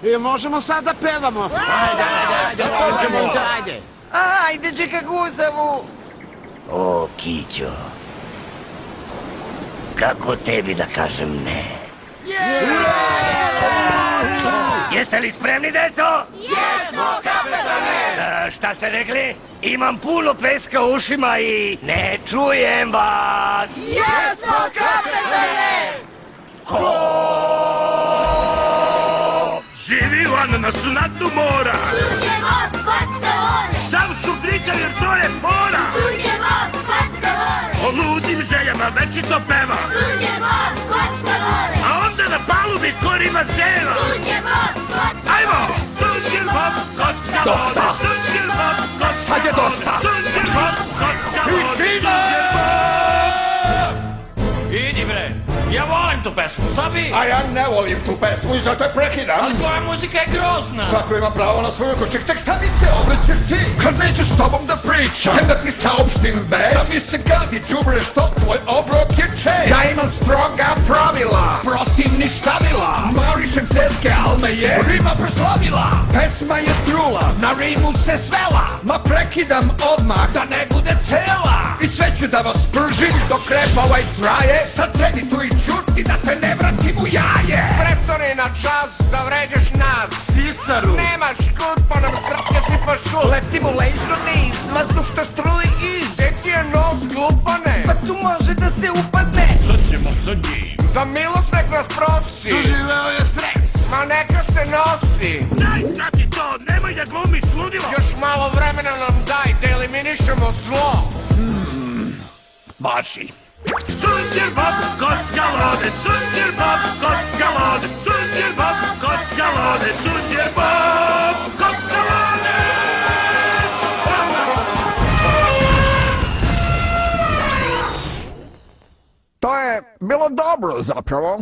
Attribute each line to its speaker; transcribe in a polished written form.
Speaker 1: I možemo sad da pevamo. Ajde.
Speaker 2: Ajde, čeka guzavu.
Speaker 3: O, Kićo, kako tebi da kažem ne? Jeste li spremni, deco?
Speaker 2: Jesmo, kapetane!
Speaker 3: Šta ste rekli? Imam puno peska u ušima i ne čujem vas!
Speaker 2: Jesmo, kapetane!
Speaker 4: Živi u ananasu na dnu mora.
Speaker 5: Suđemo, kocka vore.
Speaker 4: Sam šuplika jer to je fora.
Speaker 5: Suđemo, kocka vore.
Speaker 4: O ludim željama večito peva.
Speaker 5: Suđemo, kocka vore.
Speaker 4: A onda na palubi korima zeva.
Speaker 5: Suđemo, kocka
Speaker 4: Ajmo!
Speaker 5: vore.
Speaker 4: Suđemo, kocka vode.
Speaker 6: Dosta!
Speaker 4: Suđemo, kocka
Speaker 6: Sad je
Speaker 4: vode.
Speaker 6: dosta!
Speaker 4: Suđemo, kocka vode.
Speaker 6: Tišina!
Speaker 7: Idi bre, ja volim tu pesmu, šta bi?
Speaker 6: A ja ne volim tu pesmu i zato je prekidam.
Speaker 7: Ali tvoja muzika je grozna.
Speaker 6: Svako ima pravo na svoju kuću. Tek šta mi se obraćaš ti? Kad neću s tobom da pričam. Sem da ti saopštim bez. Da mi se gadi đubre što tvoj obrok je čest. Ja imam stroga pravila. Protiv ništavila. Marišem peske, al me je rima proslavila. Pesma je trula, na rimu se svela. Ma prekidam odmah da ne bude cela. I sve ću da vas pržim dok rep ovaj traje. Sad sedi tu i čuti da te ne vratim u jaje.
Speaker 2: Prestani na čas da vređaš nas.
Speaker 1: Sisaru.
Speaker 2: Nemaš kut pa nam srpnje sipaš sud. Letimo ležno niz, vazduh što struji iz. Gde ti je nos, glupane? Pa tu može da se upadne.
Speaker 4: Šta ćemo sa njim?
Speaker 2: Za milost nek nas prosi.
Speaker 1: Doživeo je stres.
Speaker 2: Ma neka se nosi.
Speaker 4: Daj, stati to, nemoj da glumiš ludilo.
Speaker 2: Još malo vremena nam daj da eliminišemo zlo.
Speaker 6: Marši.
Speaker 4: Sunđer Bob, kocka lode. Sunđer Bob, kocka lode. Sunđer Bob, kocka lode. Sunđer Bob, kocka lode.
Speaker 6: To je bilo dobro zapravo.